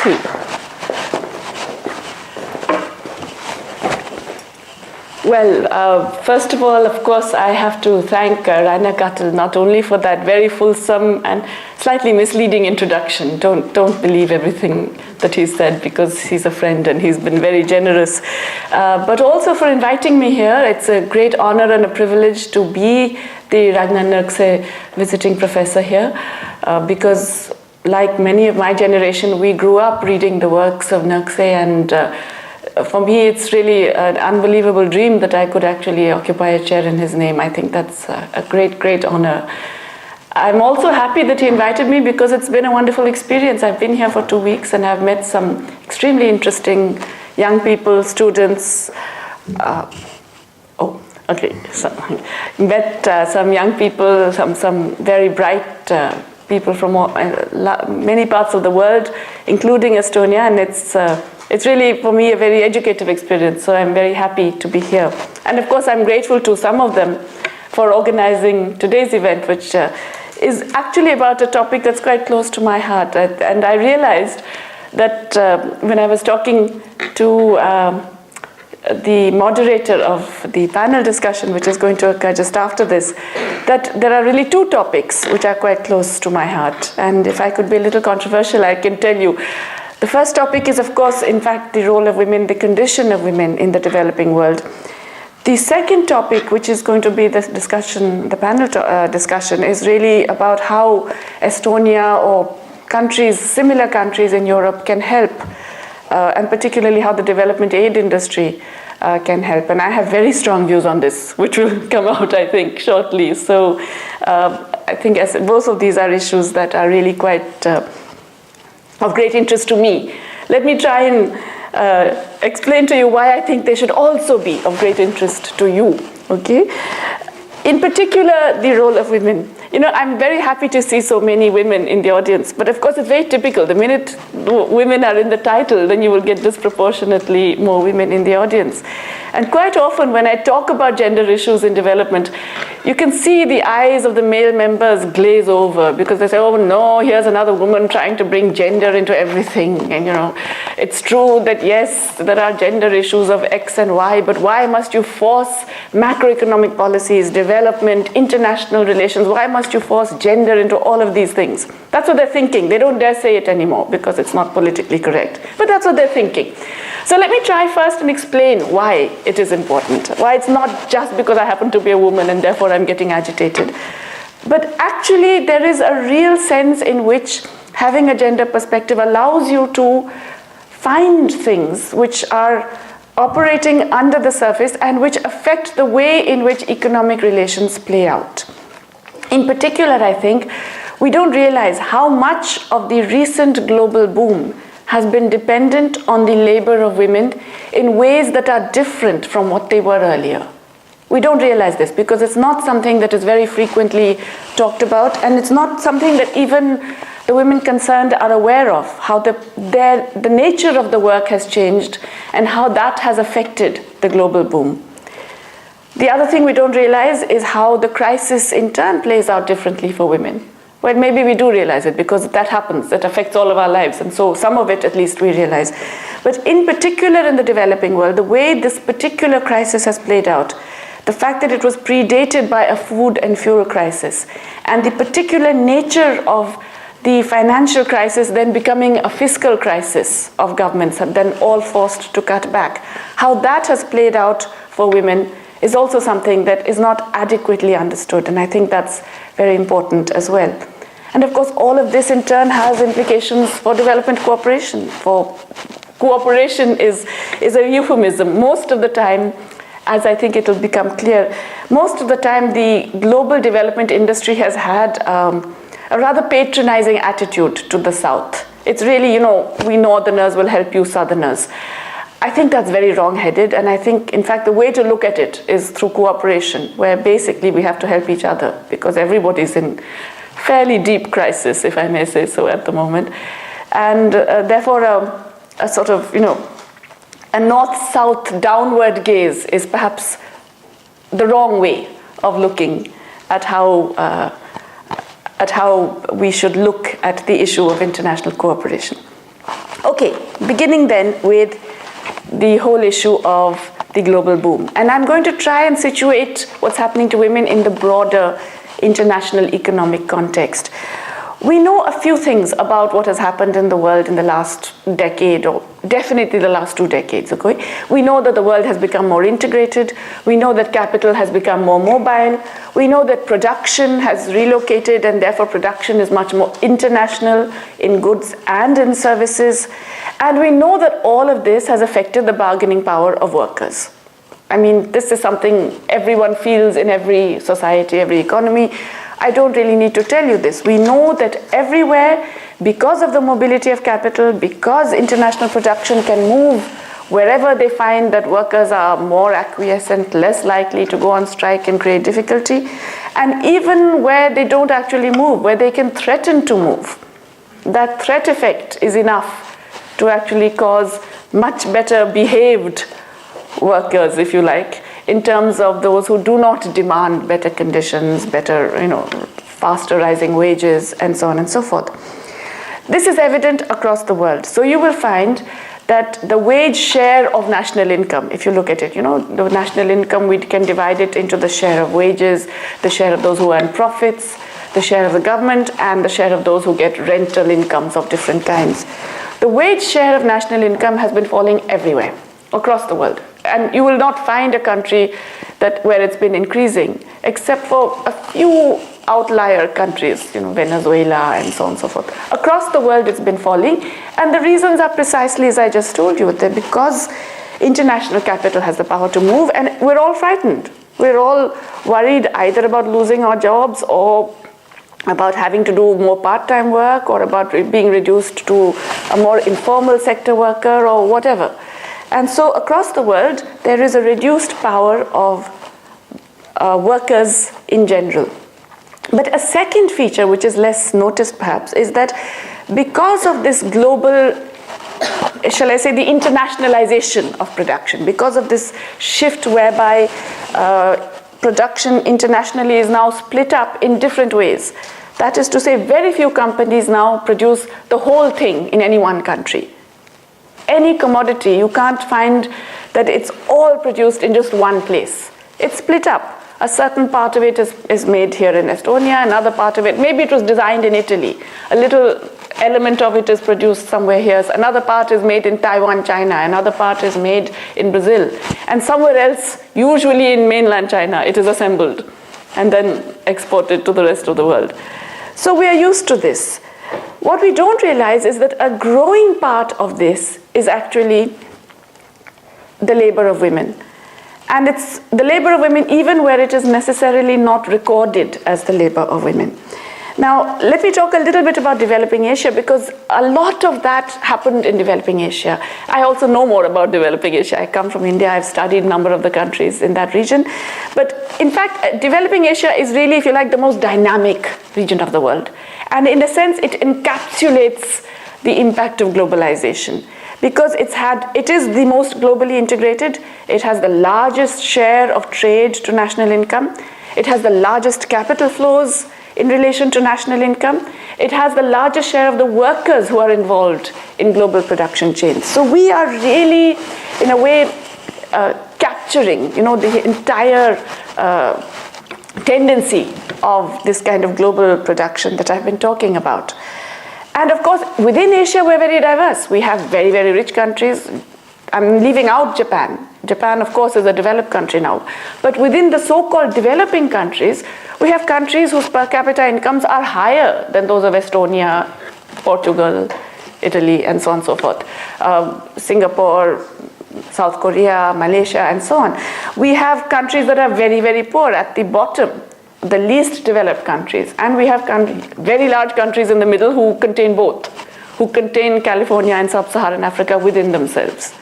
see. Well, first of all, of course, I have to thank Rainer Gattel not only for that very fulsome and slightly misleading introduction. Don't believe everything that he said, because he's a friend and he's been very generous. But also for inviting me here. It's a great honor and a privilege to be the Ragnar Nurkse visiting professor here, because like many of my generation, we grew up reading the works of Nurkse, and for me, it's really an unbelievable dream that I could actually occupy a chair in his name. I think that's a great, great honor. I'm also happy that he invited me because it's been a wonderful experience. I've been here for 2 weeks and I've met some extremely interesting young people, students. Met some young people, some very bright people from many parts of the world, including Estonia, and it's really, for me, a very educative experience, so I'm very happy to be here. And of course, I'm grateful to some of them for organizing today's event, which is actually about a topic that's quite close to my heart. And I realized that when I was talking to the moderator of the panel discussion, which is going to occur just after this, that there are really two topics which are quite close to my heart. And if I could be a little controversial, I can tell you. The first topic is, of course, in fact, the role of women, the condition of women in the developing world. The second topic, which is going to be the discussion, the panel discussion, is really about how Estonia or countries, similar countries in Europe can help, and particularly how the development aid industry can help. And I have very strong views on this, which will come out, I think, shortly. So I think both of these are issues that are really quite of great interest to me. Let me try and explain to you why I think they should also be of great interest to you, okay? In particular, the role of women. You know, I'm very happy to see so many women in the audience, but of course it's very typical. The minute women are in the title, then you will get disproportionately more women in the audience. And quite often when I talk about gender issues in development, you can see the eyes of the male members glaze over because they say, oh no, here's another woman trying to bring gender into everything. And you know, it's true that yes, there are gender issues of X and Y, but why must you force macroeconomic policies, development, international relations? Why must you force gender into all of these things? That's what they're thinking. They don't dare say it anymore because it's not politically correct. But that's what they're thinking. So let me try first and explain why it is important. Why it's not just because I happen to be a woman and therefore I'm getting agitated. But actually there is a real sense in which having a gender perspective allows you to find things which are operating under the surface and which affect the way in which economic relations play out. In particular, I think, we don't realize how much of the recent global boom has been dependent on the labor of women in ways that are different from what they were earlier. We don't realize this because it's not something that is very frequently talked about, and it's not something that even the women concerned are aware of, how the nature of the work has changed and how that has affected the global boom. The other thing we don't realize is how the crisis in turn plays out differently for women. Well, maybe we do realize it because that happens, that affects all of our lives, and so some of it at least we realize. But in particular in the developing world, the way this particular crisis has played out, the fact that it was predated by a food and fuel crisis, and the particular nature of the financial crisis then becoming a fiscal crisis of governments and then all forced to cut back, how that has played out for women is also something that is not adequately understood, and I think that's very important as well. And of course, all of this in turn has implications for development cooperation. For cooperation is a euphemism. Most of the time, as I think it will become clear, most of the time the global development industry has had a rather patronizing attitude to the South. It's really, you know, we Northerners will help you Southerners. I think that's very wrong-headed, and I think, in fact, the way to look at it is through cooperation, where basically we have to help each other because everybody's in fairly deep crisis, if I may say so, at the moment. And therefore, a sort of, you know, a north-south downward gaze is perhaps the wrong way of looking at how we should look at the issue of international cooperation. Okay, beginning then with the whole issue of the global boom. And I'm going to try and situate what's happening to women in the broader international economic context. We know a few things about what has happened in the world in the last decade, or definitely the last 2 decades, okay? We know that the world has become more integrated. We know that capital has become more mobile. We know that production has relocated, and therefore production is much more international in goods and in services. And we know that all of this has affected the bargaining power of workers. I mean, this is something everyone feels in every society, every economy. I don't really need to tell you this. We know that everywhere, because of the mobility of capital, because international production can move wherever they find that workers are more acquiescent, less likely to go on strike and create difficulty, and even where they don't actually move, where they can threaten to move, that threat effect is enough to actually cause much better behaved workers, if you like, in terms of those who do not demand better conditions, better, faster rising wages, and so on and so forth. This is evident across the world. So you will find that the wage share of national income, if you look at it, the national income, we can divide it into the share of wages, the share of those who earn profits, the share of the government, and the share of those who get rental incomes of different kinds. The wage share of national income has been falling everywhere across the world. And you will not find a country where it's been increasing, except for a few outlier countries, Venezuela and so on and so forth. Across the world, it's been falling. And the reasons are precisely as I just told you, that because international capital has the power to move, and we're all frightened. We're all worried either about losing our jobs, or about having to do more part-time work, or about being reduced to a more informal sector worker, or whatever. And so across the world, there is a reduced power of workers in general. But a second feature, which is less noticed perhaps, is that because of this global, shall I say, the internationalization of production, because of this shift whereby production internationally is now split up in different ways. That is to say, very few companies now produce the whole thing in any one country. Any commodity, you can't find that it's all produced in just one place. It's split up. A certain part of it is made here in Estonia, another part of it, maybe it was designed in Italy. A little element of it is produced somewhere here. Another part is made in Taiwan, China. Another part is made in Brazil. And somewhere else, usually in mainland China, it is assembled and then exported to the rest of the world. So we are used to this. What we don't realize is that a growing part of this is actually the labor of women. And it's the labor of women even where it is necessarily not recorded as the labor of women. Now, let me talk a little bit about developing Asia, because a lot of that happened in developing Asia. I also know more about developing Asia. I come from India. I've studied a number of the countries in that region. But in fact, developing Asia is really, if you like, the most dynamic region of the world. And in a sense, it encapsulates the impact of globalization, because it is the most globally integrated. It has the largest share of trade to national income. It has the largest capital flows in relation to national income. It has the largest share of the workers who are involved in global production chains. So we are really, in a way, capturing, the entire tendency of this kind of global production that I've been talking about. And of course, within Asia, we're very diverse. We have very, very rich countries. I'm leaving out Japan. Japan, of course, is a developed country now. But within the so-called developing countries, we have countries whose per capita incomes are higher than those of Estonia, Portugal, Italy, and so on and so forth. Singapore, South Korea, Malaysia, and so on. We have countries that are very, very poor at the bottom, the least developed countries. And we have very large countries in the middle who contain both, who contain California and sub-Saharan Africa within themselves.